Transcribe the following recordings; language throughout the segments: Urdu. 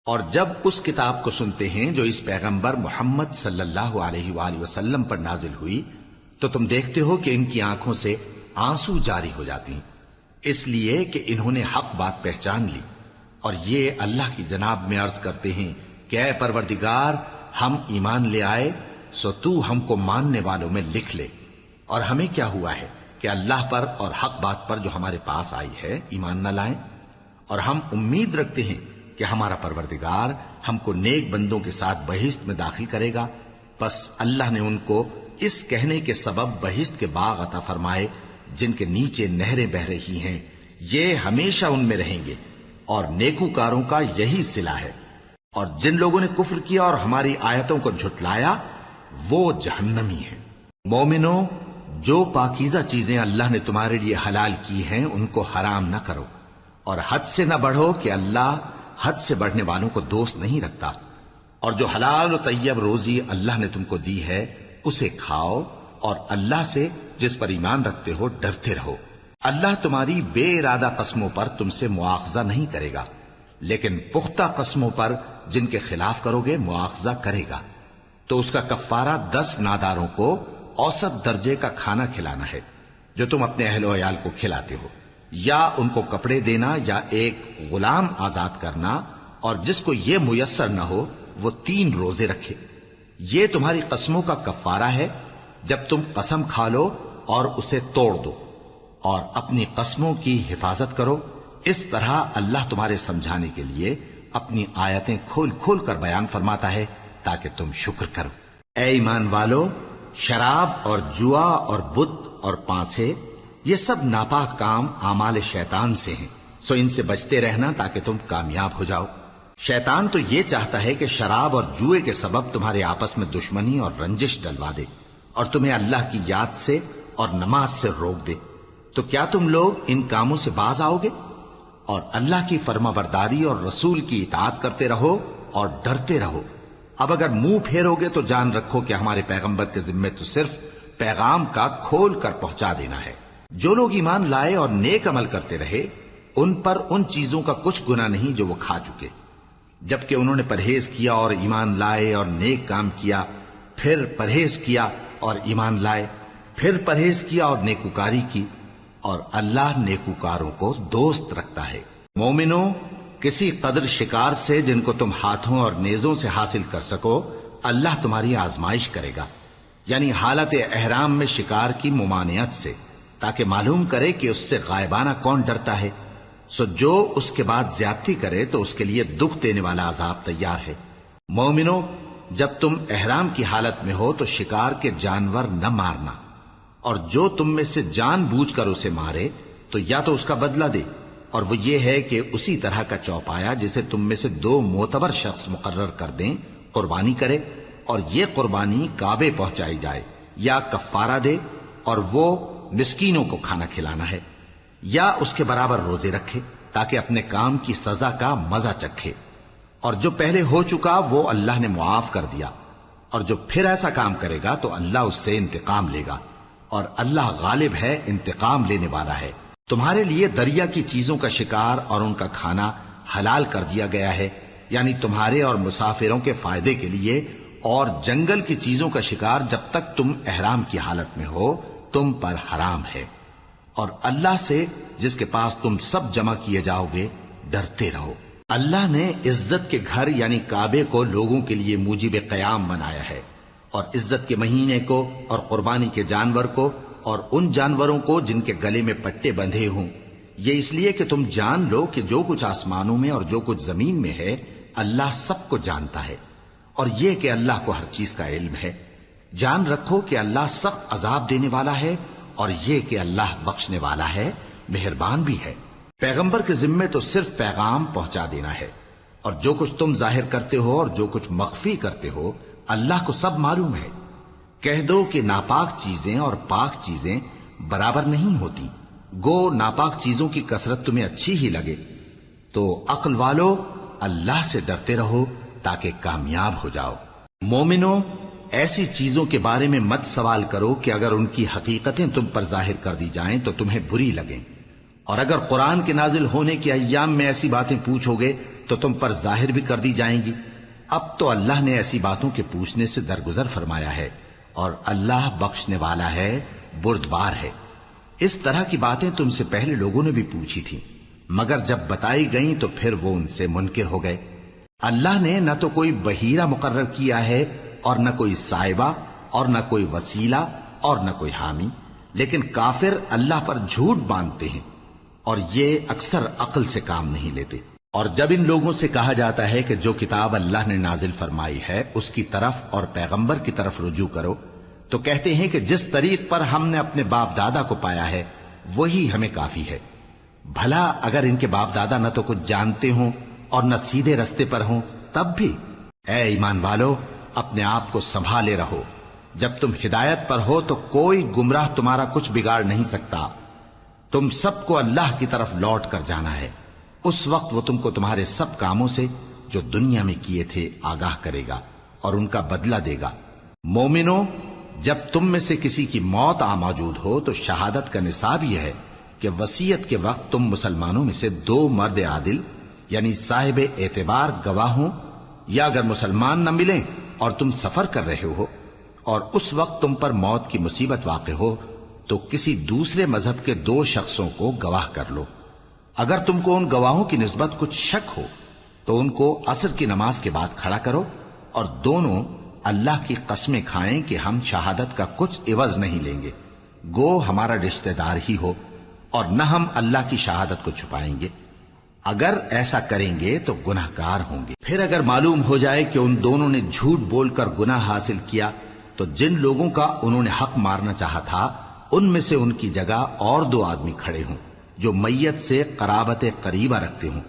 اور جب اس کتاب کو سنتے ہیں جو اس پیغمبر محمد صلی اللہ علیہ وآلہ وسلم پر نازل ہوئی تو تم دیکھتے ہو کہ ان کی آنکھوں سے آنسو جاری ہو جاتی ہیں، اس لیے کہ انہوں نے حق بات پہچان لی، اور یہ اللہ کی جناب میں عرض کرتے ہیں کہ اے پروردگار، ہم ایمان لے آئے سو تو ہم کو ماننے والوں میں لکھ لے، اور ہمیں کیا ہوا ہے کہ اللہ پر اور حق بات پر جو ہمارے پاس آئی ہے ایمان نہ لائیں، اور ہم امید رکھتے ہیں کہ ہمارا پروردگار ہم کو نیک بندوں کے ساتھ بہشت میں داخل کرے گا۔ بس اللہ نے ان کو اس کہنے کے سبب بہشت کے باغ عطا فرمائے جن کے نیچے نہریں بہ رہی ہیں، یہ ہمیشہ ان میں رہیں گے، اور نیکوکاروں کا یہی صلہ ہے۔ اور جن لوگوں نے کفر کیا اور ہماری آیتوں کو جھٹلایا وہ جہنمی ہیں۔ مومنو، جو پاکیزہ چیزیں اللہ نے تمہارے لیے حلال کی ہیں ان کو حرام نہ کرو، اور حد سے نہ بڑھو کہ اللہ حد سے بڑھنے والوں کو دوست نہیں رکھتا، اور جو حلال و طیب روزی اللہ نے تم کو دی ہے اسے کھاؤ، اور اللہ سے جس پر ایمان رکھتے ہو ڈرتے رہو۔ اللہ تمہاری بے ارادہ قسموں پر تم سے مواخذہ نہیں کرے گا، لیکن پختہ قسموں پر جن کے خلاف کرو گے مواخذہ کرے گا، تو اس کا کفارہ 10 ناداروں کو اوسط درجے کا کھانا کھلانا ہے جو تم اپنے اہل و عیال کو کھلاتے ہو، یا ان کو کپڑے دینا یا ایک غلام آزاد کرنا، اور جس کو یہ میسر نہ ہو وہ 3 روزے رکھے۔ یہ تمہاری قسموں کا کفارہ ہے جب تم قسم کھا لو اور اسے توڑ دو، اور اپنی قسموں کی حفاظت کرو۔ اس طرح اللہ تمہارے سمجھانے کے لیے اپنی آیتیں کھول کھول کر بیان فرماتا ہے تاکہ تم شکر کرو۔ اے ایمان والو، شراب اور جوا اور بت اور پانسے، یہ سب ناپاک کام اعمال شیطان سے ہیں، سو ان سے بچتے رہنا تاکہ تم کامیاب ہو جاؤ۔ شیطان تو یہ چاہتا ہے کہ شراب اور جوئے کے سبب تمہارے آپس میں دشمنی اور رنجش ڈلوا دے، اور تمہیں اللہ کی یاد سے اور نماز سے روک دے۔ تو کیا تم لوگ ان کاموں سے باز آؤ گے؟ اور اللہ کی فرما برداری اور رسول کی اطاعت کرتے رہو اور ڈرتے رہو۔ اب اگر منہ پھیرو گے تو جان رکھو کہ ہمارے پیغمبر کے ذمے تو صرف پیغام کا کھول کر پہنچا دینا ہے۔ جو لوگ ایمان لائے اور نیک عمل کرتے رہے ان پر ان چیزوں کا کچھ گناہ نہیں جو وہ کھا چکے، جبکہ انہوں نے پرہیز کیا اور ایمان لائے اور نیک کام کیا، پھر پرہیز کیا اور ایمان لائے، پھر پرہیز کیا اور نیکوکاری کی، اور اللہ نیکوکاروں کو دوست رکھتا ہے۔ مومنو، کسی قدر شکار سے جن کو تم ہاتھوں اور نیزوں سے حاصل کر سکو اللہ تمہاری آزمائش کرے گا، یعنی حالت احرام میں شکار کی ممانعت سے، تاکہ معلوم کرے کہ اس سے غائبانہ کون ڈرتا ہے، سو جو اس کے بعد زیادتی کرے تو اس کے لیے دکھ دینے والا عذاب تیار ہے۔ مومنو، جب تم احرام کی حالت میں ہو تو شکار کے جانور نہ مارنا، اور جو تم میں سے جان بوجھ کر اسے مارے تو یا تو اس کا بدلہ دے، اور وہ یہ ہے کہ اسی طرح کا چوپایا جسے تم میں سے 2 معتبر شخص مقرر کر دیں قربانی کرے، اور یہ قربانی کعبے پہنچائی جائے، یا کفارہ دے اور وہ مسکینوں کو کھانا کھلانا ہے، یا اس کے برابر روزے رکھے تاکہ اپنے کام کی سزا کا مزہ چکھے، اور جو پہلے ہو چکا وہ اللہ نے معاف کر دیا، اور جو پھر ایسا کام کرے گا تو اللہ اس سے انتقام لے گا، اور اللہ غالب ہے، انتقام لینے والا ہے۔ تمہارے لیے دریا کی چیزوں کا شکار اور ان کا کھانا حلال کر دیا گیا ہے، یعنی تمہارے اور مسافروں کے فائدے کے لیے، اور جنگل کی چیزوں کا شکار جب تک تم احرام کی حالت میں ہو تم پر حرام ہے، اور اللہ سے جس کے پاس تم سب جمع کیے جاؤ گے ڈرتے رہو۔ اللہ نے عزت کے گھر یعنی کعبے کو لوگوں کے لیے موجب قیام بنایا ہے، اور عزت کے مہینے کو اور قربانی کے جانور کو اور ان جانوروں کو جن کے گلے میں پٹے بندھے ہوں، یہ اس لیے کہ تم جان لو کہ جو کچھ آسمانوں میں اور جو کچھ زمین میں ہے اللہ سب کو جانتا ہے، اور یہ کہ اللہ کو ہر چیز کا علم ہے۔ جان رکھو کہ اللہ سخت عذاب دینے والا ہے، اور یہ کہ اللہ بخشنے والا ہے، مہربان بھی ہے۔ پیغمبر کے ذمے تو صرف پیغام پہنچا دینا ہے، اور جو کچھ تم ظاہر کرتے ہو اور جو کچھ مخفی کرتے ہو اللہ کو سب معلوم ہے۔ کہہ دو کہ ناپاک چیزیں اور پاک چیزیں برابر نہیں ہوتی، گو ناپاک چیزوں کی کثرت تمہیں اچھی ہی لگے، تو عقل والو اللہ سے ڈرتے رہو تاکہ کامیاب ہو جاؤ۔ مومنو، ایسی چیزوں کے بارے میں مت سوال کرو کہ اگر ان کی حقیقتیں تم پر ظاہر کر دی جائیں تو تمہیں بری لگیں، اور اگر قرآن کے نازل ہونے کے ایام میں ایسی باتیں پوچھو گے تو تم پر ظاہر بھی کر دی جائیں گی۔ اب تو اللہ نے ایسی باتوں کے پوچھنے سے درگزر فرمایا ہے، اور اللہ بخشنے والا ہے، بردبار ہے۔ اس طرح کی باتیں تم سے پہلے لوگوں نے بھی پوچھی تھیں، مگر جب بتائی گئیں تو پھر وہ ان سے منکر ہو گئے۔ اللہ نے نہ تو کوئی بحیرہ مقرر کیا ہے، اور نہ کوئی سائبہ، اور نہ کوئی وسیلہ، اور نہ کوئی حامی، لیکن کافر اللہ پر جھوٹ باندھتے ہیں، اور یہ اکثر عقل سے کام نہیں لیتے۔ اور جب ان لوگوں سے کہا جاتا ہے کہ جو کتاب اللہ نے نازل فرمائی ہے اس کی طرف اور پیغمبر کی طرف رجوع کرو، تو کہتے ہیں کہ جس طریق پر ہم نے اپنے باپ دادا کو پایا ہے وہی ہمیں کافی ہے۔ بھلا اگر ان کے باپ دادا نہ تو کچھ جانتے ہوں اور نہ سیدھے رستے پر ہوں تب بھی؟ اے ایمان والو، اپنے آپ کو سنبھالے رہو۔ جب تم ہدایت پر ہو تو کوئی گمراہ تمہارا کچھ بگاڑ نہیں سکتا۔ تم سب کو اللہ کی طرف لوٹ کر جانا ہے، اس وقت وہ تم کو تمہارے سب کاموں سے جو دنیا میں کیے تھے آگاہ کرے گا اور ان کا بدلہ دے گا۔ مومنو، جب تم میں سے کسی کی موت آ موجود ہو تو شہادت کا نصاب یہ ہے کہ وصیت کے وقت تم مسلمانوں میں سے 2 مرد عادل یعنی صاحب اعتبار گواہ ہوں، یا اگر مسلمان نہ ملیں اور تم سفر کر رہے ہو اور اس وقت تم پر موت کی مصیبت واقع ہو تو کسی دوسرے مذہب کے 2 شخصوں کو گواہ کر لو۔ اگر تم کو ان گواہوں کی نسبت کچھ شک ہو تو ان کو عصر کی نماز کے بعد کھڑا کرو، اور دونوں اللہ کی قسمیں کھائیں کہ ہم شہادت کا کچھ عوض نہیں لیں گے، گو ہمارا رشتہ دار ہی ہو، اور نہ ہم اللہ کی شہادت کو چھپائیں گے۔ اگر ایسا کریں گے تو گناہ گار ہوں گے۔ پھر اگر معلوم ہو جائے کہ ان دونوں نے جھوٹ بول کر گناہ حاصل کیا تو جن لوگوں کا انہوں نے حق مارنا چاہا تھا ان میں سے ان کی جگہ اور 2 آدمی کھڑے ہوں جو میت سے قرابت قریبہ رکھتے ہوں،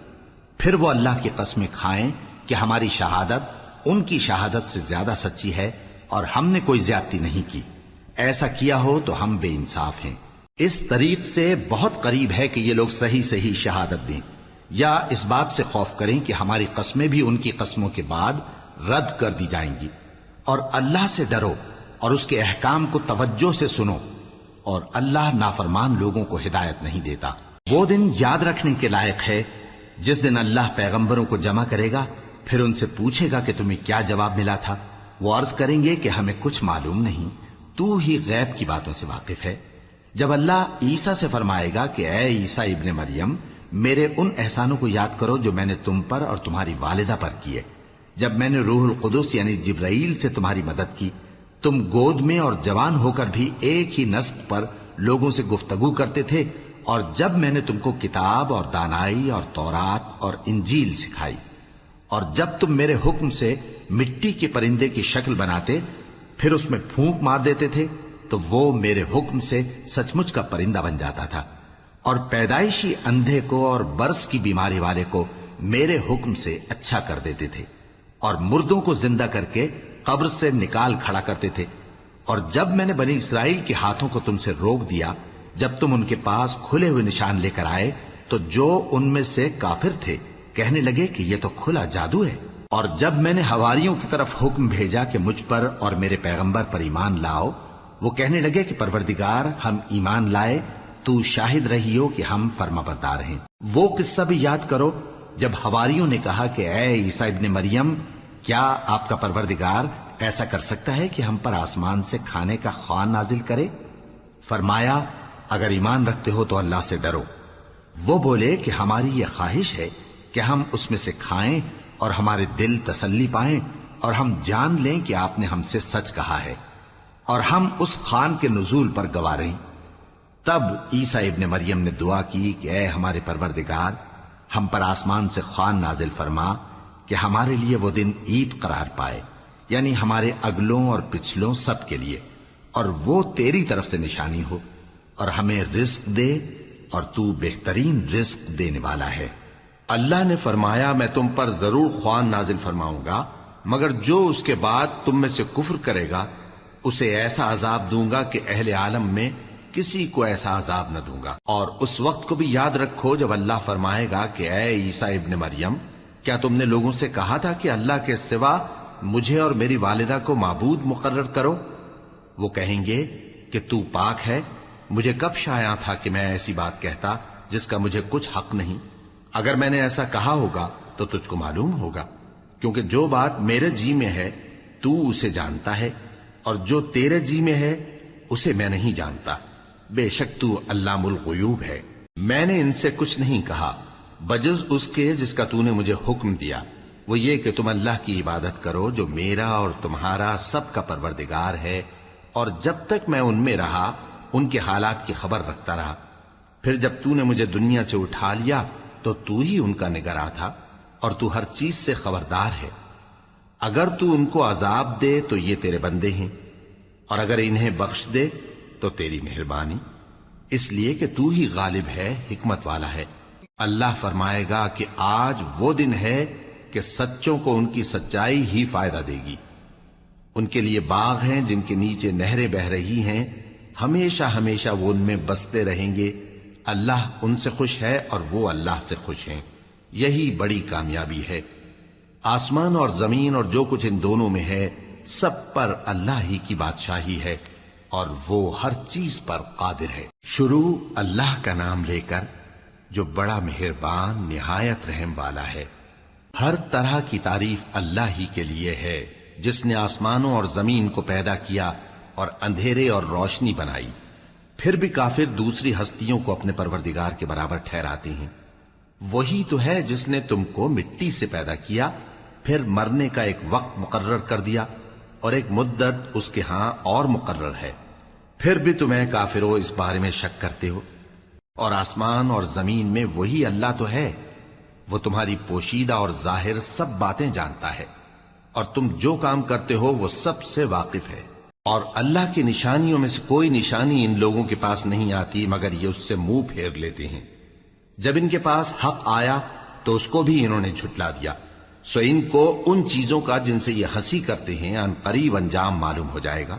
پھر وہ اللہ کی قسمیں کھائیں کہ ہماری شہادت ان کی شہادت سے زیادہ سچی ہے اور ہم نے کوئی زیادتی نہیں کی۔ ایسا کیا ہو تو ہم بے انصاف ہیں۔ اس طریق سے بہت قریب ہے کہ یہ لوگ صحیح صحیح شہادت دیں، یا اس بات سے خوف کریں کہ ہماری قسمیں بھی ان کی قسموں کے بعد رد کر دی جائیں گی۔ اور اللہ سے ڈرو اور اس کے احکام کو توجہ سے سنو، اور اللہ نافرمان لوگوں کو ہدایت نہیں دیتا۔ وہ دن یاد رکھنے کے لائق ہے جس دن اللہ پیغمبروں کو جمع کرے گا، پھر ان سے پوچھے گا کہ تمہیں کیا جواب ملا تھا۔ وہ عرض کریں گے کہ ہمیں کچھ معلوم نہیں، تو ہی غیب کی باتوں سے واقف ہے۔ جب اللہ عیسیٰ سے فرمائے گا کہ اے عیسیٰ ابن مریم، میرے ان احسانوں کو یاد کرو جو میں نے تم پر اور تمہاری والدہ پر کیے، جب میں نے روح القدس یعنی جبرائیل سے تمہاری مدد کی، تم گود میں اور جوان ہو کر بھی ایک ہی نسق پر لوگوں سے گفتگو کرتے تھے، اور جب میں نے تم کو کتاب اور دانائی اور تورات اور انجیل سکھائی، اور جب تم میرے حکم سے مٹی کے پرندے کی شکل بناتے پھر اس میں پھونک مار دیتے تھے تو وہ میرے حکم سے سچ مچ کا پرندہ بن جاتا تھا، اور پیدائشی اندھے کو اور برس کی بیماری والے کو میرے حکم سے اچھا کر دیتے تھے، اور مردوں کو زندہ کر کے قبر سے نکال کھڑا کرتے تھے۔ اور جب میں نے بنی اسرائیل کے ہاتھوں کو تم سے روک دیا جب تم ان کے پاس کھلے ہوئے نشان لے کر آئے تو جو ان میں سے کافر تھے کہنے لگے کہ یہ تو کھلا جادو ہے۔ اور جب میں نے حواریوں کی طرف حکم بھیجا کہ مجھ پر اور میرے پیغمبر پر ایمان لاؤ، وہ کہنے لگے کہ پروردگار، ہم ایمان لائے، تو شاہد رہی ہو کہ ہم فرما بردار ہیں۔ وہ قصہ بھی یاد کرو جب حواریوں نے کہا کہ اے عیسیٰ ابن مریم، کیا آپ کا پروردگار ایسا کر سکتا ہے کہ ہم پر آسمان سے کھانے کا خوان نازل کرے؟ فرمایا، اگر ایمان رکھتے ہو تو اللہ سے ڈرو۔ وہ بولے کہ ہماری یہ خواہش ہے کہ ہم اس میں سے کھائیں اور ہمارے دل تسلی پائیں اور ہم جان لیں کہ آپ نے ہم سے سچ کہا ہے، اور ہم اس خوان کے نزول پر گواہ رہیں۔ تب عیسیٰ ابن مریم نے دعا کی کہ اے ہمارے پروردگار، ہم پر آسمان سے خوان نازل فرما کہ ہمارے لیے وہ دن عید قرار پائے، یعنی ہمارے اگلوں اور پچھلوں سب کے لیے، اور وہ تیری طرف سے نشانی ہو، اور ہمیں رزق دے، اور تو بہترین رزق دینے والا ہے۔ اللہ نے فرمایا، میں تم پر ضرور خوان نازل فرماؤں گا، مگر جو اس کے بعد تم میں سے کفر کرے گا اسے ایسا عذاب دوں گا کہ اہل عالم میں کسی کو ایسا عذاب نہ دوں گا۔ اور اس وقت کو بھی یاد رکھو جب اللہ فرمائے گا کہ اے عیسیٰ ابن مریم، کیا تم نے لوگوں سے کہا تھا کہ اللہ کے سوا مجھے اور میری والدہ کو معبود مقرر کرو؟ وہ کہیں گے کہ تو پاک ہے، مجھے کب شایع تھا کہ میں ایسی بات کہتا جس کا مجھے کچھ حق نہیں۔ اگر میں نے ایسا کہا ہوگا تو تجھ کو معلوم ہوگا، کیونکہ جو بات میرے جی میں ہے تو اسے جانتا ہے، اور جو تیرے جی میں ہے اسے میں نہیں جانتا۔ بے شک تو علام الغیوب ہے۔ میں نے ان سے کچھ نہیں کہا بجز اس کے جس کا تو نے مجھے حکم دیا، وہ یہ کہ تم اللہ کی عبادت کرو جو میرا اور تمہارا سب کا پروردگار ہے، اور جب تک میں ان میں رہا ان کے حالات کی خبر رکھتا رہا۔ پھر جب تو نے مجھے دنیا سے اٹھا لیا تو ہی ان کا نگراں تھا، اور تو ہر چیز سے خبردار ہے۔ اگر تو ان کو عذاب دے تو یہ تیرے بندے ہیں، اور اگر انہیں بخش دے تو تیری مہربانی، اس لیے کہ تو ہی غالب ہے، حکمت والا ہے۔ اللہ فرمائے گا کہ آج وہ دن ہے کہ سچوں کو ان کی سچائی ہی فائدہ دے گی۔ ان کے لیے باغ ہیں جن کے نیچے نہریں بہ رہی ہیں، ہمیشہ ہمیشہ وہ ان میں بستے رہیں گے۔ اللہ ان سے خوش ہے اور وہ اللہ سے خوش ہیں، یہی بڑی کامیابی ہے۔ آسمان اور زمین اور جو کچھ ان دونوں میں ہے سب پر اللہ ہی کی بادشاہی ہے، اور وہ ہر چیز پر قادر ہے۔ شروع اللہ کا نام لے کر جو بڑا مہربان نہایت رحم والا ہے۔ ہر طرح کی تعریف اللہ ہی کے لیے ہے، جس نے آسمانوں اور زمین کو پیدا کیا اور اندھیرے اور روشنی بنائی۔ پھر بھی کافر دوسری ہستیوں کو اپنے پروردگار کے برابر ٹھہراتے ہیں۔ وہی تو ہے جس نے تم کو مٹی سے پیدا کیا، پھر مرنے کا ایک وقت مقرر کر دیا، اور ایک مدت اس کے ہاں اور مقرر ہے۔ پھر بھی تمہیں کافروں اس بارے میں شک کرتے ہو، اور آسمان اور زمین میں وہی اللہ تو ہے، وہ تمہاری پوشیدہ اور ظاہر سب باتیں جانتا ہے، اور تم جو کام کرتے ہو وہ سب سے واقف ہے۔ اور اللہ کی نشانیوں میں سے کوئی نشانی ان لوگوں کے پاس نہیں آتی مگر یہ اس سے منہ پھیر لیتے ہیں۔ جب ان کے پاس حق آیا تو اس کو بھی انہوں نے جھٹلا دیا، سو ان کو ان چیزوں کا جن سے یہ ہنسی کرتے ہیں ان قریب انجام معلوم ہو جائے گا۔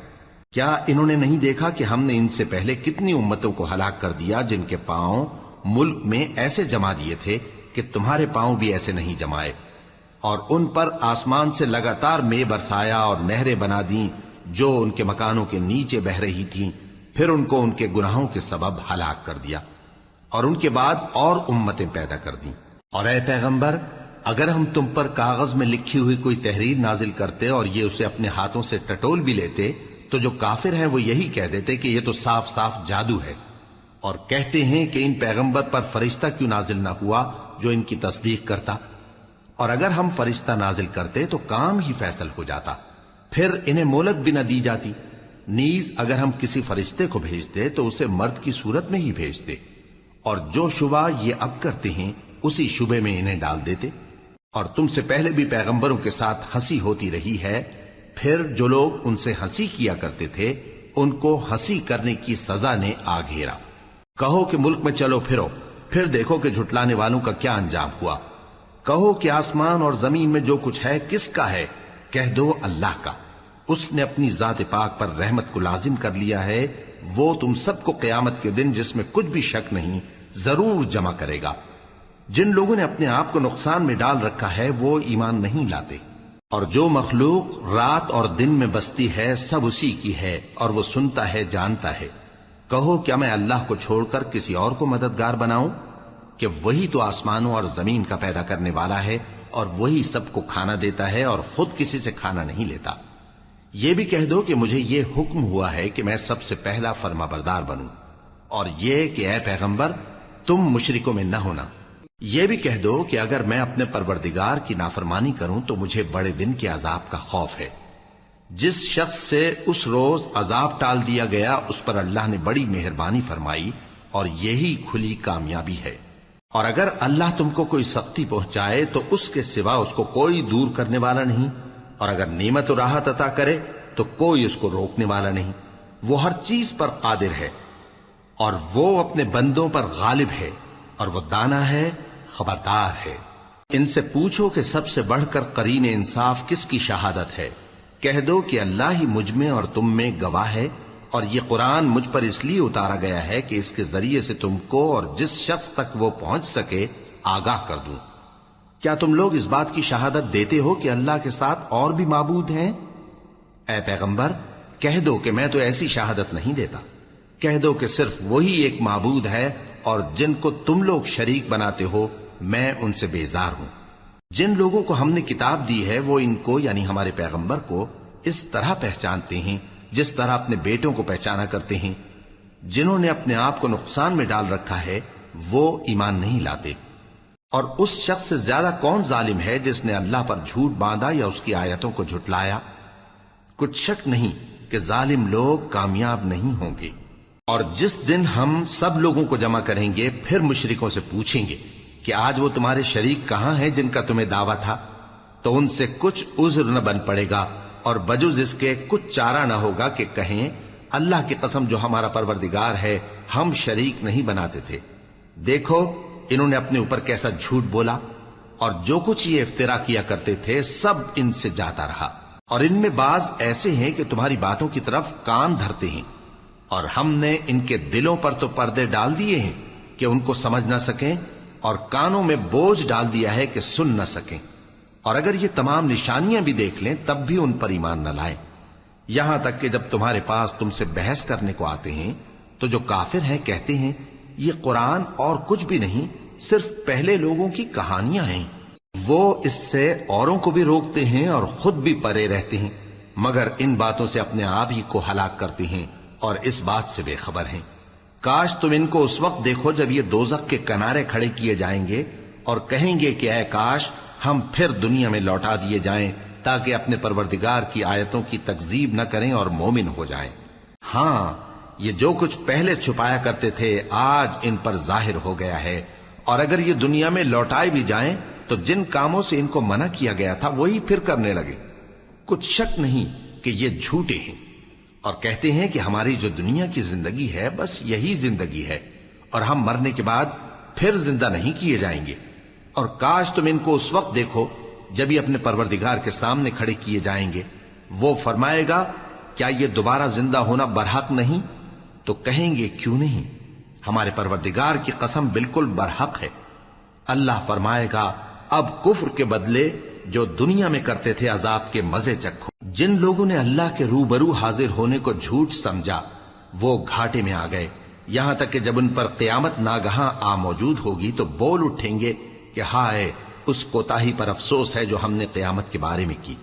کیا انہوں نے نہیں دیکھا کہ ہم نے ان سے پہلے کتنی امتوں کو ہلاک کر دیا جن کے پاؤں ملک میں ایسے جما دیے تھے کہ تمہارے پاؤں بھی ایسے نہیں جمائے، اور ان پر آسمان سے لگاتار مے برسایا اور نہریں بنا دیں جو ان کے مکانوں کے نیچے بہ رہی تھیں، پھر ان کو ان کے گناہوں کے سبب ہلاک کر دیا، اور ان کے بعد اور امتیں پیدا کر دیں۔ اور اے پیغمبر، اگر ہم تم پر کاغذ میں لکھی ہوئی کوئی تحریر نازل کرتے اور یہ اسے اپنے ہاتھوں سے ٹٹول بھی لیتے تو جو کافر ہیں وہ یہی کہہ دیتے کہ یہ تو صاف صاف جادو ہے، اور کہتے ہیں کہ ان پیغمبر پر فرشتہ کیوں نازل نہ ہوا جو ان کی تصدیق کرتا، اور اگر ہم فرشتہ نازل کرتے تو کام ہی فیصل ہو جاتا، پھر انہیں مہلت بھی نہ دی جاتی۔ نیز اگر ہم کسی فرشتے کو بھیجتے تو اسے مرد کی صورت میں ہی بھیجتے، اور جو شبہ یہ اب کرتے ہیں اسی شبے میں انہیں ڈال دیتے۔ اور تم سے پہلے بھی پیغمبروں کے ساتھ ہنسی ہوتی رہی ہے، پھر جو لوگ ان سے ہنسی کیا کرتے تھے ان کو ہنسی کرنے کی سزا نے آ گھیرا۔ کہو کہ ملک میں چلو پھرو، پھر دیکھو کہ جھٹلانے والوں کا کیا انجام ہوا۔ کہو کہ آسمان اور زمین میں جو کچھ ہے کس کا ہے؟ کہہ دو اللہ کا۔ اس نے اپنی ذات پاک پر رحمت کو لازم کر لیا ہے، وہ تم سب کو قیامت کے دن جس میں کچھ بھی شک نہیں ضرور جمع کرے گا۔ جن لوگوں نے اپنے آپ کو نقصان میں ڈال رکھا ہے وہ ایمان نہیں لاتے، اور جو مخلوق رات اور دن میں بستی ہے سب اسی کی ہے، اور وہ سنتا ہے جانتا ہے۔ کہو کیا میں اللہ کو چھوڑ کر کسی اور کو مددگار بناؤں؟ کہ وہی تو آسمانوں اور زمین کا پیدا کرنے والا ہے، اور وہی سب کو کھانا دیتا ہے اور خود کسی سے کھانا نہیں لیتا۔ یہ بھی کہہ دو کہ مجھے یہ حکم ہوا ہے کہ میں سب سے پہلا فرما بردار بنوں، اور یہ کہ اے پیغمبر تم مشرکوں میں نہ ہونا۔ یہ بھی کہہ دو کہ اگر میں اپنے پروردگار کی نافرمانی کروں تو مجھے بڑے دن کے عذاب کا خوف ہے۔ جس شخص سے اس روز عذاب ٹال دیا گیا اس پر اللہ نے بڑی مہربانی فرمائی، اور یہی کھلی کامیابی ہے۔ اور اگر اللہ تم کو کوئی سختی پہنچائے تو اس کے سوا اس کو کوئی دور کرنے والا نہیں، اور اگر نعمت و راحت عطا کرے تو کوئی اس کو روکنے والا نہیں۔ وہ ہر چیز پر قادر ہے، اور وہ اپنے بندوں پر غالب ہے، اور وہ دانا ہے، خبردار ہے۔ ان سے پوچھو کہ سب سے بڑھ کر قرین انصاف کس کی شہادت ہے؟ کہہ دو کہ اللہ ہی مجھ میں اور تم میں گواہ ہے، اور یہ قرآن مجھ پر اس لیے اتارا گیا ہے کہ اس کے ذریعے سے تم کو اور جس شخص تک وہ پہنچ سکے آگاہ کر دوں۔ کیا تم لوگ اس بات کی شہادت دیتے ہو کہ اللہ کے ساتھ اور بھی معبود ہیں؟ اے پیغمبر کہہ دو کہ میں تو ایسی شہادت نہیں دیتا۔ کہہ دو کہ صرف وہی ایک معبود ہے، اور جن کو تم لوگ شریک بناتے ہو میں ان سے بیزار ہوں۔ جن لوگوں کو ہم نے کتاب دی ہے وہ ان کو یعنی ہمارے پیغمبر کو اس طرح پہچانتے ہیں جس طرح اپنے بیٹوں کو پہچانا کرتے ہیں. جنہوں نے اپنے آپ کو نقصان میں ڈال رکھا ہے وہ ایمان نہیں لاتے. اور اس شخص سے زیادہ کون ظالم ہے جس نے اللہ پر جھوٹ باندھا یا اس کی آیتوں کو جھٹلایا؟ کچھ شک نہیں کہ ظالم لوگ کامیاب نہیں ہوں گے. اور جس دن ہم سب لوگوں کو جمع کریں گے پھر مشرکوں سے پوچھیں گے کہ آج وہ تمہارے شریک کہاں ہیں جن کا تمہیں دعویٰ تھا؟ تو ان سے کچھ عذر نہ بن پڑے گا اور بجز اس کے کچھ چارہ نہ ہوگا کہ کہیں اللہ کی قسم جو ہمارا پروردگار ہے ہم شریک نہیں بناتے تھے. دیکھو انہوں نے اپنے اوپر کیسا جھوٹ بولا اور جو کچھ یہ افترا کیا کرتے تھے سب ان سے جاتا رہا. اور ان میں بعض ایسے ہیں کہ تمہاری باتوں کی طرف کان دھرتے ہیں اور ہم نے ان کے دلوں پر تو پردے ڈال دیے ہیں کہ ان کو سمجھ نہ سکیں اور کانوں میں بوجھ ڈال دیا ہے کہ سن نہ سکیں. اور اگر یہ تمام نشانیاں بھی دیکھ لیں تب بھی ان پر ایمان نہ لائیں. یہاں تک کہ جب تمہارے پاس تم سے بحث کرنے کو آتے ہیں تو جو کافر ہیں کہتے ہیں یہ قرآن اور کچھ بھی نہیں صرف پہلے لوگوں کی کہانیاں ہیں. وہ اس سے اوروں کو بھی روکتے ہیں اور خود بھی پرے رہتے ہیں مگر ان باتوں سے اپنے آپ ہی کو ہلاک کرتے ہیں اور اس بات سے بے خبر ہیں. کاش تم ان کو اس وقت دیکھو جب یہ دوزخ کے کنارے کھڑے کیے جائیں گے اور کہیں گے کہ اے کاش ہم پھر دنیا میں لوٹا دیے جائیں تاکہ اپنے پروردگار کی آیتوں کی تکذیب نہ کریں اور مومن ہو جائیں. ہاں یہ جو کچھ پہلے چھپایا کرتے تھے آج ان پر ظاہر ہو گیا ہے. اور اگر یہ دنیا میں لوٹائے بھی جائیں تو جن کاموں سے ان کو منع کیا گیا تھا وہی پھر کرنے لگے. کچھ شک نہیں کہ یہ جھوٹے ہیں اور کہتے ہیں کہ ہماری جو دنیا کی زندگی ہے بس یہی زندگی ہے اور ہم مرنے کے بعد پھر زندہ نہیں کیے جائیں گے. اور کاش تم ان کو اس وقت دیکھو جب یہ اپنے پروردگار کے سامنے کھڑے کیے جائیں گے. وہ فرمائے گا کیا یہ دوبارہ زندہ ہونا برحق نہیں؟ تو کہیں گے کیوں نہیں، ہمارے پروردگار کی قسم بالکل برحق ہے. اللہ فرمائے گا اب کفر کے بدلے جو دنیا میں کرتے تھے عذاب کے مزے چکھو. جن لوگوں نے اللہ کے روبرو حاضر ہونے کو جھوٹ سمجھا وہ گھاٹے میں آ گئے، یہاں تک کہ جب ان پر قیامت ناگہاں آ موجود ہوگی تو بول اٹھیں گے کہ ہائے اس کوتاہی پر افسوس ہے جو ہم نے قیامت کے بارے میں کی.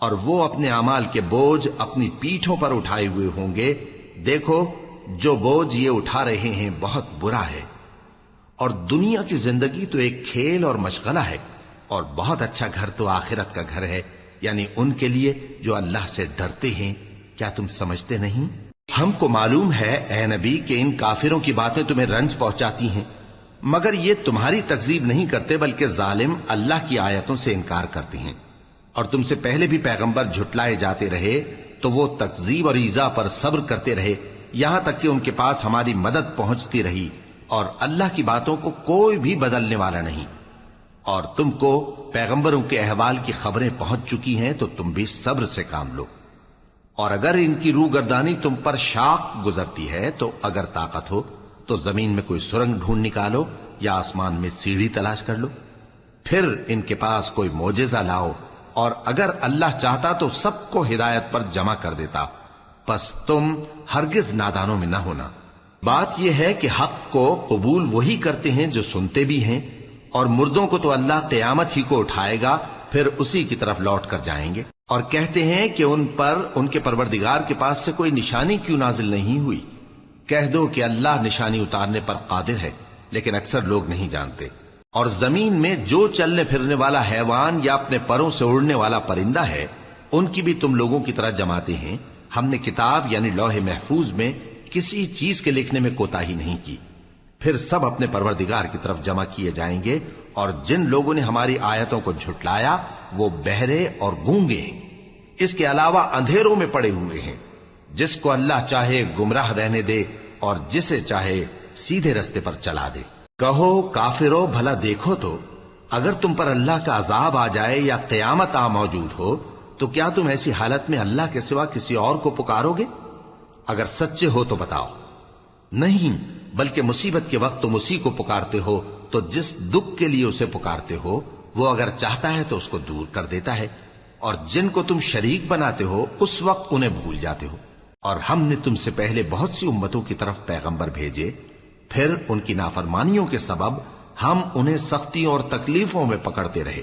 اور وہ اپنے اعمال کے بوجھ اپنی پیٹھوں پر اٹھائے ہوئے ہوں گے. دیکھو جو بوجھ یہ اٹھا رہے ہیں بہت برا ہے. اور دنیا کی زندگی تو ایک کھیل اور مشغلہ ہے اور بہت اچھا گھر تو آخرت کا گھر ہے، یعنی ان کے لیے جو اللہ سے ڈرتے ہیں. کیا تم سمجھتے نہیں؟ ہم کو معلوم ہے اے نبی کہ ان کافروں کی باتیں تمہیں رنج پہنچاتی ہیں مگر یہ تمہاری تکذیب نہیں کرتے بلکہ ظالم اللہ کی آیتوں سے انکار کرتے ہیں. اور تم سے پہلے بھی پیغمبر جھٹلائے جاتے رہے تو وہ تکذیب اور ایذا پر صبر کرتے رہے یہاں تک کہ ان کے پاس ہماری مدد پہنچتی رہی اور اللہ کی باتوں کو کوئی بھی بدلنے والا نہیں. اور تم کو پیغمبروں کے احوال کی خبریں پہنچ چکی ہیں تو تم بھی صبر سے کام لو. اور اگر ان کی روح گردانی تم پر شاق گزرتی ہے تو اگر طاقت ہو تو زمین میں کوئی سرنگ ڈھونڈ نکالو یا آسمان میں سیڑھی تلاش کر لو، پھر ان کے پاس کوئی معجزہ لاؤ اور اگر اللہ چاہتا تو سب کو ہدایت پر جمع کر دیتا. پس تم ہرگز نادانوں میں نہ ہونا. بات یہ ہے کہ حق کو قبول وہی کرتے ہیں جو سنتے بھی ہیں اور مردوں کو تو اللہ قیامت ہی کو اٹھائے گا پھر اسی کی طرف لوٹ کر جائیں گے. اور کہتے ہیں کہ ان پر ان کے پروردگار کے پاس سے کوئی نشانی کیوں نازل نہیں ہوئی. کہہ دو کہ اللہ نشانی اتارنے پر قادر ہے لیکن اکثر لوگ نہیں جانتے. اور زمین میں جو چلنے پھرنے والا حیوان یا اپنے پروں سے اڑنے والا پرندہ ہے ان کی بھی تم لوگوں کی طرح جماتے ہیں. ہم نے کتاب یعنی لوح محفوظ میں کسی چیز کے لکھنے میں کوتاہی نہیں کی. پھر سب اپنے پروردگار کی طرف جمع کیے جائیں گے. اور جن لوگوں نے ہماری آیتوں کو جھٹلایا وہ بہرے اور گونگے ہیں، اس کے علاوہ اندھیروں میں پڑے ہوئے ہیں. جس کو اللہ چاہے گمراہ رہنے دے اور جسے چاہے سیدھے رستے پر چلا دے. کہو کافرو بھلا دیکھو تو اگر تم پر اللہ کا عذاب آ جائے یا قیامت آ موجود ہو تو کیا تم ایسی حالت میں اللہ کے سوا کسی اور کو پکارو گے؟ اگر سچے ہو تو بتاؤ. نہیں بلکہ مصیبت کے وقت تم اسی کو پکارتے ہو تو جس دکھ کے لیے اسے پکارتے ہو وہ اگر چاہتا ہے تو اس کو دور کر دیتا ہے. اور جن کو تم شریک بناتے ہو اس وقت انہیں بھول جاتے ہو. اور ہم نے تم سے پہلے بہت سی امتوں کی طرف پیغمبر بھیجے، پھر ان کی نافرمانیوں کے سبب ہم انہیں سختیوں اور تکلیفوں میں پکڑتے رہے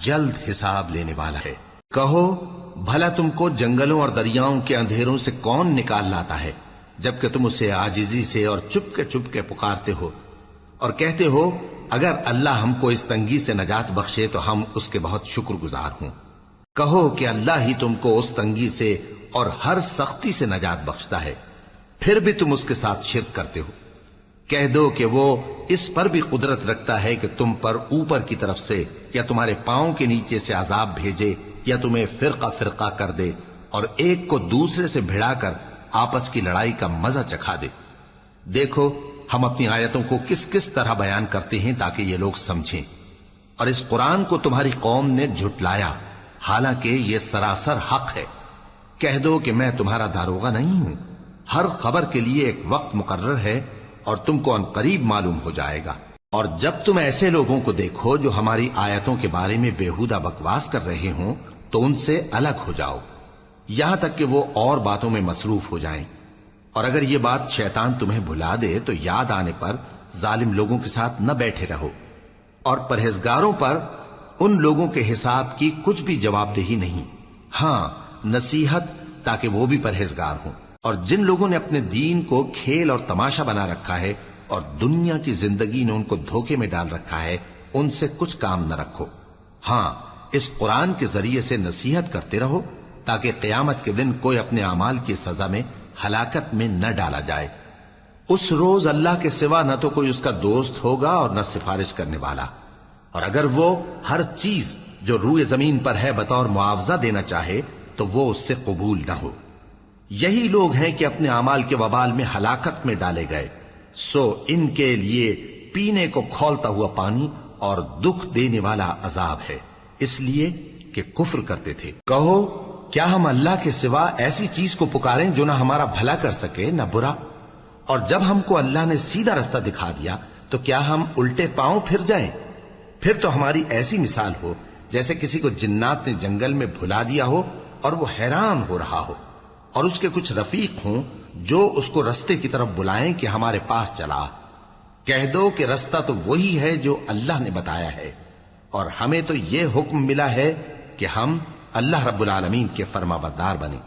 جلد حساب لینے والا ہے۔ کہو بھلا تم کو جنگلوں اور دریاؤں کے اندھیروں سے کون نکال لاتا ہے جبکہ تم اسے عاجزی سے اور چپ کے پکارتے ہو اور کہتے ہو اگر اللہ ہم کو اس تنگی سے نجات بخشے تو ہم اس کے بہت شکر گزار ہوں۔ کہو کہ اللہ ہی تم کو اس تنگی سے اور ہر سختی سے نجات بخشتا ہے، پھر بھی تم اس کے ساتھ شرک کرتے ہو۔ کہہ دو کہ وہ اس پر بھی قدرت رکھتا ہے کہ تم پر اوپر کی طرف سے یا تمہارے پاؤں کے نیچے سے عذاب بھیجے یا تمہیں فرقہ فرقہ کر دے اور ایک کو دوسرے سے بھڑا کر آپس کی لڑائی کا مزہ چکھا دے۔ دیکھو ہم اپنی آیتوں کو کس کس طرح بیان کرتے ہیں تاکہ یہ لوگ سمجھیں، اور اس قرآن کو تمہاری قوم نے جھٹلایا حالانکہ یہ سراسر حق ہے۔ کہہ دو کہ میں تمہارا داروغہ نہیں ہوں، ہر خبر کے لیے ایک وقت مقرر ہے اور تم کو ان قریب معلوم ہو جائے گا۔ اور جب تم ایسے لوگوں کو دیکھو جو ہماری آیتوں کے بارے میں بےہودہ بکواس کر رہے ہوں تو ان سے الگ ہو جاؤ یہاں تک کہ وہ اور باتوں میں مصروف ہو جائیں، اور اگر یہ بات شیطان تمہیں بھلا دے تو یاد آنے پر ظالم لوگوں کے ساتھ نہ بیٹھے رہو، اور پرہیزگاروں پر ان لوگوں کے حساب کی کچھ بھی جواب دہی نہیں، ہاں نصیحت تاکہ وہ بھی پرہیزگار ہوں۔ اور جن لوگوں نے اپنے دین کو کھیل اور تماشا بنا رکھا ہے اور دنیا کی زندگی نے ان کو دھوکے میں ڈال رکھا ہے، ان سے کچھ کام نہ رکھو، ہاں اس قرآن کے ذریعے سے نصیحت کرتے رہو تاکہ قیامت کے دن کوئی اپنے اعمال کی سزا میں ہلاکت میں نہ ڈالا جائے۔ اس روز اللہ کے سوا نہ تو کوئی اس کا دوست ہوگا اور نہ سفارش کرنے والا، اور اگر وہ ہر چیز جو روئے زمین پر ہے بطور معاوضہ دینا چاہے تو وہ اس سے قبول نہ ہو۔ یہی لوگ ہیں کہ اپنے اعمال کے وبال میں ہلاکت میں ڈالے گئے، سو ان کے لیے پینے کو کھولتا ہوا پانی اور دکھ دینے والا عذاب ہے، اس لیے کہ کفر کرتے تھے۔ کہو کیا ہم اللہ کے سوا ایسی چیز کو پکاریں جو نہ ہمارا بھلا کر سکے نہ برا؟ اور جب ہم کو اللہ نے سیدھا رستہ دکھا دیا تو کیا ہم الٹے پاؤں پھر جائیں؟ پھر تو ہماری ایسی مثال ہو جیسے کسی کو جنات نے جنگل میں بھلا دیا ہو اور وہ حیران ہو رہا ہو، اور اس کے کچھ رفیق ہوں جو اس کو رستے کی طرف بلائیں کہ ہمارے پاس چلا۔ کہہ دو کہ رستہ تو وہی ہے جو اللہ نے بتایا ہے، اور ہمیں تو یہ حکم ملا ہے کہ ہم اللہ رب العالمین کے فرما بردار بنیں،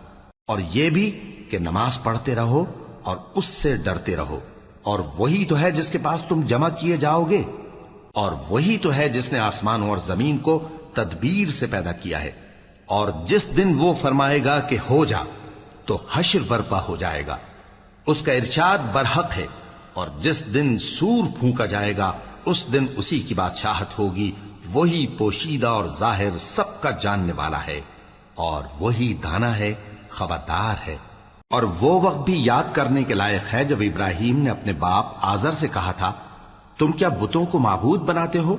اور یہ بھی کہ نماز پڑھتے رہو اور اس سے ڈرتے رہو، اور وہی تو ہے جس کے پاس تم جمع کیے جاؤ گے، اور وہی تو ہے جس نے آسمانوں اور زمین کو تدبیر سے پیدا کیا ہے، اور جس دن وہ فرمائے گا کہ ہو جا تو حشر برپا ہو جائے گا، اس کا ارشاد برحق ہے، اور جس دن سور پھونکا جائے گا اس دن اسی کی بادشاہت ہوگی، وہی پوشیدہ اور ظاہر سب کا جاننے والا ہے، اور وہی دانا ہے خبردار ہے۔ اور وہ وقت بھی یاد کرنے کے لائق ہے جب ابراہیم نے اپنے باپ آزر سے کہا تھا تم کیا بتوں کو معبود بناتے ہو؟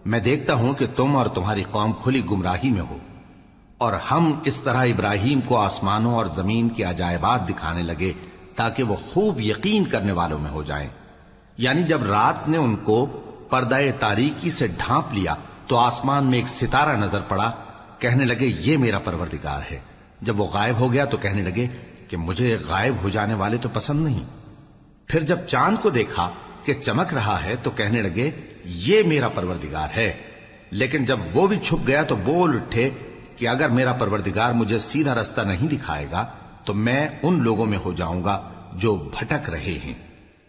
میں دیکھتا ہوں کہ تم اور تمہاری قوم کھلی گمراہی میں ہو۔ اور ہم اس طرح ابراہیم کو آسمانوں اور زمین کے عجائبات دکھانے لگے تاکہ وہ خوب یقین کرنے والوں میں ہو جائیں۔ یعنی جب رات نے ان کو پردہ تاریکی سے ڈھانپ لیا تو آسمان میں ایک ستارہ نظر پڑا، کہنے لگے یہ میرا پروردگار ہے۔ جب وہ غائب ہو گیا تو کہنے لگے کہ مجھے غائب ہو جانے والے تو پسند نہیں۔ پھر جب چاند کو دیکھا کہ چمک رہا ہے تو کہنے لگے یہ میرا پروردگار ہے۔ لیکن جب وہ بھی چھپ گیا تو بول اٹھے کہ اگر میرا پروردگار مجھے سیدھا رستہ نہیں دکھائے گا تو میں ان لوگوں میں ہو جاؤں گا جو بھٹک رہے ہیں۔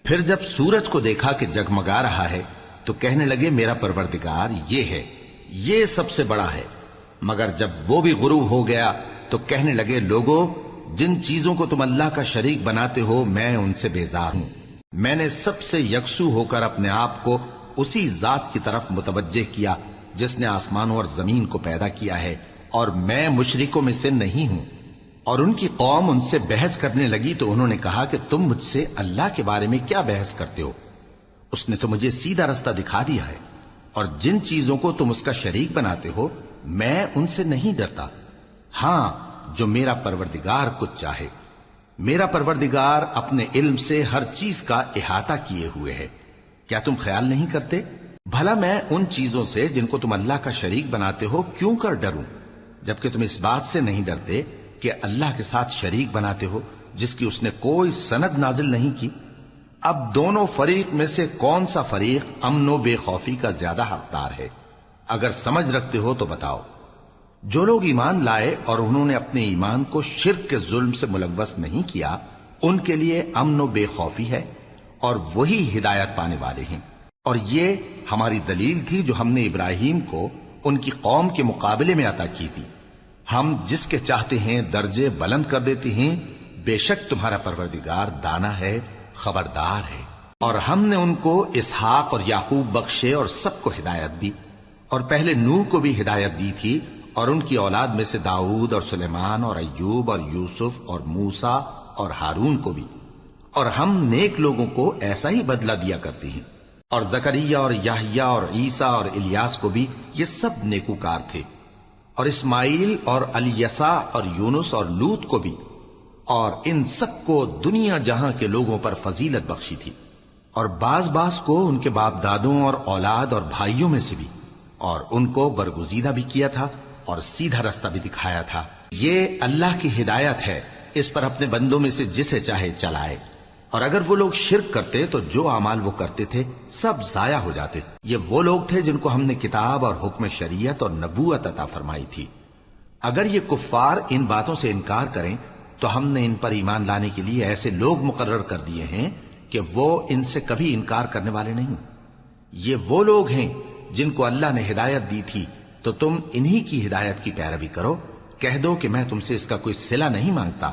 پھر جب سورج کو دیکھا کہ جگمگا رہا ہے تو کہنے لگے میرا پروردگار یہ ہے، یہ سب سے بڑا ہے۔ مگر جب وہ بھی غروب ہو گیا تو کہنے لگے لوگو جن چیزوں کو تم اللہ کا شریک بناتے ہو میں ان سے بیزار ہوں۔ میں نے سب سے یکسو ہو کر اپنے آپ کو اسی ذات کی طرف متوجہ کیا جس نے آسمانوں اور زمین کو پیدا کیا ہے، اور میں مشرکوں میں سے نہیں ہوں۔ اور ان کی قوم ان سے بحث کرنے لگی تو انہوں نے کہا کہ تم مجھ سے اللہ کے بارے میں کیا بحث کرتے ہو؟ اس نے تو مجھے سیدھا رستہ دکھا دیا ہے، اور جن چیزوں کو تم اس کا شریک بناتے ہو میں ان سے نہیں ڈرتا، ہاں جو میرا پروردگار کچھ چاہے۔ میرا پروردگار اپنے علم سے ہر چیز کا احاطہ کیے ہوئے ہے۔ کیا تم خیال نہیں کرتے؟ بھلا میں ان چیزوں سے جن کو تم اللہ کا شریک بناتے ہو کیوں کر ڈروں، جبکہ تم اس بات سے نہیں ڈرتے کہ اللہ کے ساتھ شریک بناتے ہو جس کی اس نے کوئی سند نازل نہیں کی۔ اب دونوں فریق میں سے کون سا فریق امن و بے خوفی کا زیادہ حقدار ہے؟ اگر سمجھ رکھتے ہو تو بتاؤ۔ جو لوگ ایمان لائے اور انہوں نے اپنے ایمان کو شرک کے ظلم سے ملوث نہیں کیا، ان کے لیے امن و بے خوفی ہے اور وہی ہدایت پانے والے ہیں۔ اور یہ ہماری دلیل تھی جو ہم نے ابراہیم کو ان کی قوم کے مقابلے میں عطا کی تھی۔ ہم جس کے چاہتے ہیں درجے بلند کر دیتے ہیں، بے شک تمہارا پروردگار دانا ہے، خبردار ہے۔ اور ہم نے ان کو اسحاق اور یعقوب بخشے اور سب کو ہدایت دی، اور پہلے نوح کو بھی ہدایت دی تھی، اور ان کی اولاد میں سے داؤد اور سلیمان اور ایوب اور یوسف اور موسیٰ اور ہارون کو بھی۔ اور ہم نیک لوگوں کو ایسا ہی بدلہ دیا کرتے ہیں۔ اور زکریا اور یحییٰ اور عیسیٰ اور الیاس کو بھی، یہ سب نیکوکار تھے۔ اور اسماعیل اور الیسع اور یونس اور لوط کو بھی، اور ان سب کو دنیا جہاں کے لوگوں پر فضیلت بخشی تھی، اور بعض کو ان کے باپ دادوں اور اولاد اور بھائیوں میں سے بھی، اور ان کو برگزیدہ بھی کیا تھا اور سیدھا رستہ بھی دکھایا تھا۔ یہ اللہ کی ہدایت ہے، اس پر اپنے بندوں میں سے جسے چاہے چلائے۔ اور اگر وہ لوگ شرک کرتے تو جو اعمال وہ کرتے تھے سب ضائع ہو جاتے۔ یہ وہ لوگ تھے جن کو ہم نے کتاب اور حکم شریعت اور نبوت عطا فرمائی تھی۔ اگر یہ کفار ان باتوں سے انکار کریں تو ہم نے ان پر ایمان لانے کے لیے ایسے لوگ مقرر کر دیے ہیں کہ وہ ان سے کبھی انکار کرنے والے نہیں۔ یہ وہ لوگ ہیں جن کو اللہ نے ہدایت دی تھی، تو تم انہی کی ہدایت کی پیروی کرو۔ کہہ دو کہ میں تم سے اس کا کوئی صلہ نہیں مانگتا،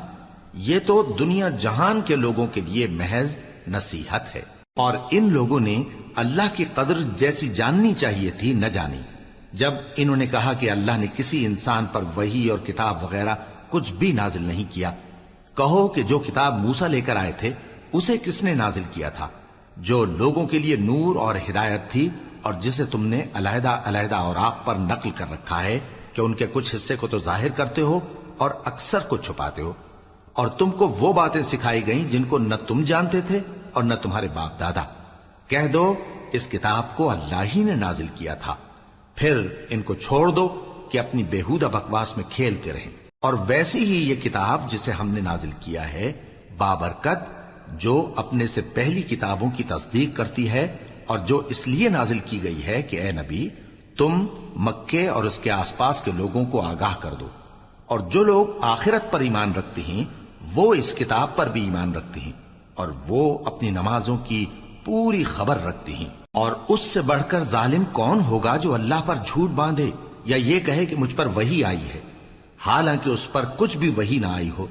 یہ تو دنیا جہان کے لوگوں کے لیے محض نصیحت ہے۔ اور ان لوگوں نے اللہ کی قدر جیسی جاننی چاہیے تھی نہ جانی۔ جب انہوں نے کہا کہ اللہ نے کسی انسان پر وحی اور کتاب وغیرہ کچھ بھی نازل نہیں کیا، کہو کہ جو کتاب موسیٰ لے کر آئے تھے اسے کس نے نازل کیا تھا، جو لوگوں کے لیے نور اور ہدایت تھی، اور جسے تم نے علیحدہ علیحدہ اوراق پر نقل کر رکھا ہے کہ ان کے کچھ حصے کو تو ظاہر کرتے ہو اور اکثر کو چھپاتے ہو۔ اور تم کو وہ باتیں سکھائی گئیں جن کو نہ تم جانتے تھے اور نہ تمہارے باپ دادا۔ کہہ دو اس کتاب کو اللہ ہی نے نازل کیا تھا، پھر ان کو چھوڑ دو کہ اپنی بیہودہ بکواس میں کھیلتے رہیں۔ اور ویسی ہی یہ کتاب جسے ہم نے نازل کیا ہے بابرکت، جو اپنے سے پہلی کتابوں کی تصدیق کرتی ہے، اور جو اس لیے نازل کی گئی ہے کہ اے نبی تم مکے اور اس کے آس پاس کے لوگوں کو آگاہ کر دو۔ اور جو لوگ آخرت پر ایمان رکھتے ہیں وہ اس کتاب پر بھی ایمان رکھتے ہیں، اور وہ اپنی نمازوں کی پوری خبر رکھتے ہیں۔ اور اس سے بڑھ کر ظالم کون ہوگا جو اللہ پر جھوٹ باندھے یا یہ کہے کہ مجھ پر وحی آئی ہے، حالانکہ اس پر کچھ بھی وحی نہ آئی ہو،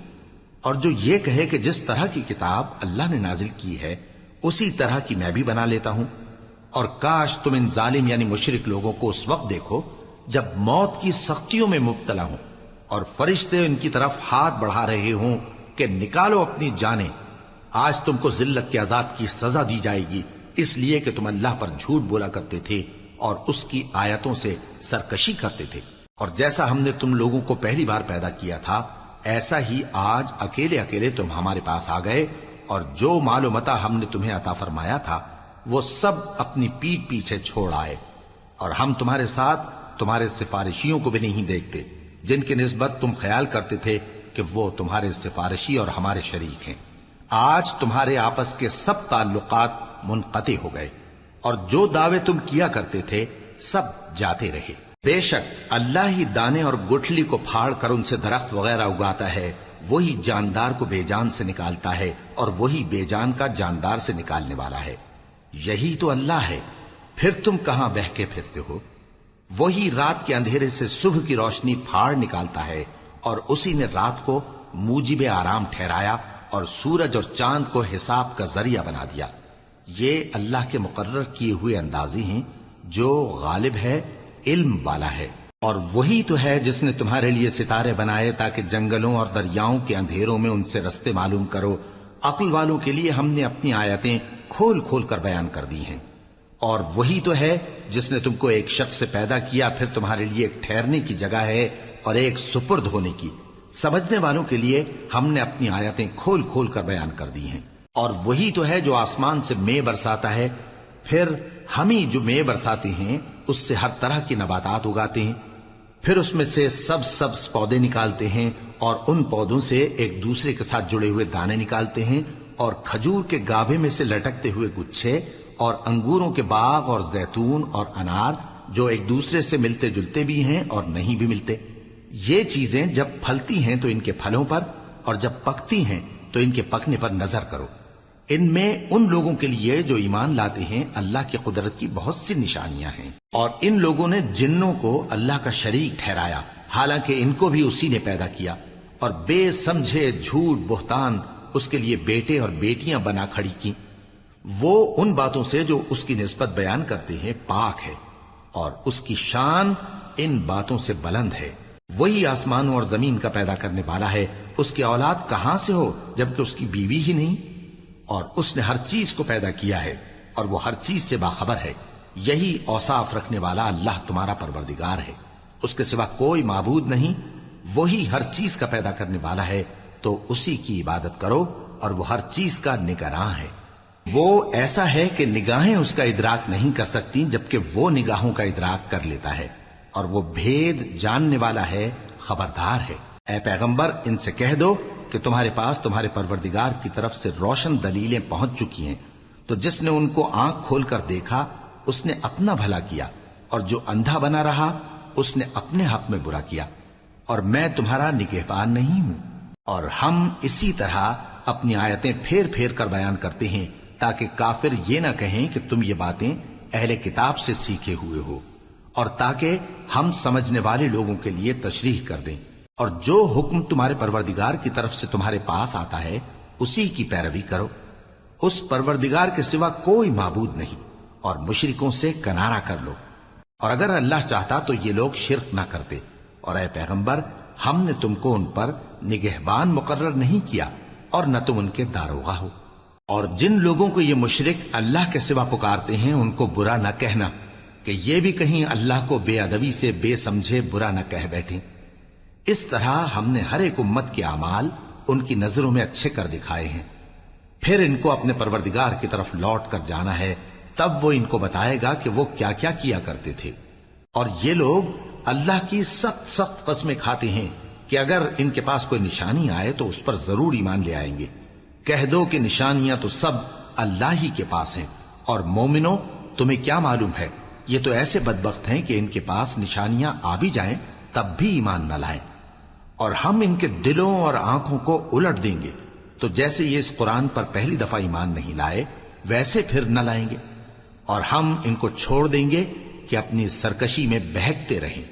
اور جو یہ کہے کہ جس طرح کی کتاب اللہ نے نازل کی ہے اسی طرح کی میں بھی بنا لیتا ہوں۔ اور کاش تم ان ظالم یعنی مشرک لوگوں کو اس وقت دیکھو جب موت کی سختیوں میں مبتلا ہوں اور فرشتے ان کی طرف ہاتھ بڑھا رہے ہوں کہ نکالو اپنی جانیں، آج تم کو ذلت کے عذاب کی سزا دی جائے گی، اس لیے کہ تم اللہ پر جھوٹ بولا کرتے تھے اور اس کی آیتوں سے سرکشی کرتے تھے۔ اور جیسا ہم نے تم لوگوں کو پہلی بار پیدا کیا تھا ایسا ہی آج اکیلے اکیلے تم ہمارے پاس آ گئے، اور جو مال و متاع ہم نے تمہیں عطا فرمایا تھا وہ سب اپنی پیٹھ پیچھے چھوڑ آئے، اور ہم تمہارے ساتھ تمہارے سفارشیوں کو بھی نہیں دیکھتے جن کی نسبت تم خیال کرتے تھے کہ وہ تمہارے سفارشی اور ہمارے شریک ہیں۔ آج تمہارے آپس کے سب تعلقات منقطع ہو گئے، اور جو دعوے تم کیا کرتے تھے سب جاتے رہے۔ بے شک اللہ ہی دانے اور گٹھلی کو پھاڑ کر ان سے درخت وغیرہ اگاتا ہے، وہی جاندار کو بے جان سے نکالتا ہے اور وہی بے جان کا جاندار سے نکالنے والا ہے۔ یہی تو اللہ ہے، پھر تم کہاں بہکے پھرتے ہو؟ وہی رات کے اندھیرے سے صبح کی روشنی پھاڑ نکالتا ہے، اور اسی نے رات کو موجب آرام ٹھہرایا اور سورج اور چاند کو حساب کا ذریعہ بنا دیا۔ یہ اللہ کے مقرر کیے ہوئے اندازے ہیں، جو غالب ہے، علم والا ہے۔ اور وہی تو ہے جس نے تمہارے لیے ستارے بنائے تاکہ جنگلوں اور دریاؤں کے اندھیروں میں ان سے رستے معلوم کرو۔ عقل والوں کے لیے ہم نے اپنی آیتیں کھول کھول کر بیان کر دی ہیں۔ اور وہی تو ہے جس نے تم کو ایک شخص سے پیدا کیا، پھر تمہارے لیے ایک ٹھہرنے کی جگہ ہے اور ایک سپرد ہونے کی۔ سمجھنے والوں کے لیے ہم نے اپنی آیتیں کھول کھول کر بیان کر دی ہیں۔ اور وہی تو ہے جو آسمان سے مے برساتا ہے، پھر ہم ہی جو مے برساتے ہیں اس سے ہر طرح کی نباتات اگاتے ہیں، پھر اس میں سے سبز پودے نکالتے ہیں، اور ان پودوں سے ایک دوسرے کے ساتھ جڑے ہوئے دانے نکالتے ہیں، اور کھجور کے گابھے میں سے لٹکتے ہوئے گچھے، اور انگوروں کے باغ اور زیتون اور انار جو ایک دوسرے سے ملتے جلتے بھی ہیں اور نہیں بھی ملتے۔ یہ چیزیں جب پھلتی ہیں تو ان کے پھلوں پر، اور جب پکتی ہیں تو ان کے پکنے پر نظر کرو۔ ان میں ان لوگوں کے لیے جو ایمان لاتے ہیں اللہ کی قدرت کی بہت سی نشانیاں ہیں، اور ان لوگوں نے جنوں کو اللہ کا شریک ٹھہرایا، حالانکہ ان کو بھی اسی نے پیدا کیا، اور بے سمجھے جھوٹ بہتان اس کے لیے بیٹے اور بیٹیاں بنا کھڑی کی۔ وہ ان باتوں سے جو اس کی نسبت بیان کرتے ہیں پاک ہے، اور اس کی شان ان باتوں سے بلند ہے۔ وہی آسمانوں اور زمین کا پیدا کرنے والا ہے، اس کی اولاد کہاں سے ہو جبکہ اس کی بیوی ہی نہیں؟ اور اس نے ہر چیز کو پیدا کیا ہے، اور وہ ہر چیز سے باخبر ہے۔ یہی اوصاف رکھنے والا اللہ تمہارا پروردگار ہے، اس کے سوا کوئی معبود نہیں۔ وہی ہر چیز کا پیدا کرنے والا ہے، تو اسی کی عبادت کرو، اور وہ ہر چیز کا نگراں ہے۔ وہ ایسا ہے کہ نگاہیں اس کا ادراک نہیں کر سکتی، جبکہ وہ نگاہوں کا ادراک کر لیتا ہے، اور وہ بھید جاننے والا ہے، خبردار ہے۔ اے پیغمبر، ان سے کہہ دو کہ تمہارے پاس تمہارے پروردگار کی طرف سے روشن دلیلیں پہنچ چکی ہیں، تو جس نے ان کو آنکھ کھول کر دیکھا اس نے اپنا بھلا کیا، اور جو اندھا بنا رہا اس نے اپنے حق میں برا کیا، اور میں تمہارا نگہبان نہیں ہوں۔ اور ہم اسی طرح اپنی آیتیں پھیر پھیر کر بیان کرتے ہیں تاکہ کافر یہ نہ کہیں کہ تم یہ باتیں اہل کتاب سے سیکھے ہوئے ہو، اور تاکہ ہم سمجھنے والے لوگوں کے لیے تشریح کر دیں۔ اور جو حکم تمہارے پروردگار کی طرف سے تمہارے پاس آتا ہے اسی کی پیروی کرو، اس پروردگار کے سوا کوئی معبود نہیں، اور مشرکوں سے کنارہ کر لو۔ اور اگر اللہ چاہتا تو یہ لوگ شرک نہ کرتے، اور اے پیغمبر ہم نے تم کو ان پر نگہبان مقرر نہیں کیا، اور نہ تم ان کے داروغہ ہو۔ اور جن لوگوں کو یہ مشرک اللہ کے سوا پکارتے ہیں ان کو برا نہ کہنا، کہ یہ بھی کہیں اللہ کو بے ادبی سے بے سمجھے برا نہ کہہ بیٹھیں۔ اس طرح ہم نے ہر ایک امت کے اعمال ان کی نظروں میں اچھے کر دکھائے ہیں، پھر ان کو اپنے پروردگار کی طرف لوٹ کر جانا ہے، تب وہ ان کو بتائے گا کہ وہ کیا کیا کیا کرتے تھے۔ اور یہ لوگ اللہ کی سخت سخت قسمیں کھاتے ہیں کہ اگر ان کے پاس کوئی نشانی آئے تو اس پر ضرور ایمان لے آئیں گے۔ کہہ دو کہ نشانیاں تو سب اللہ ہی کے پاس ہیں، اور مومنوں تمہیں کیا معلوم ہے، یہ تو ایسے بدبخت ہیں کہ ان کے پاس نشانیاں آ بھی جائیں تب بھی ایمان نہ لائیں، اور ہم ان کے دلوں اور آنکھوں کو الٹ دیں گے، تو جیسے یہ اس قرآن پر پہلی دفعہ ایمان نہیں لائے ویسے پھر نہ لائیں گے، اور ہم ان کو چھوڑ دیں گے کہ اپنی سرکشی میں بہکتے رہیں۔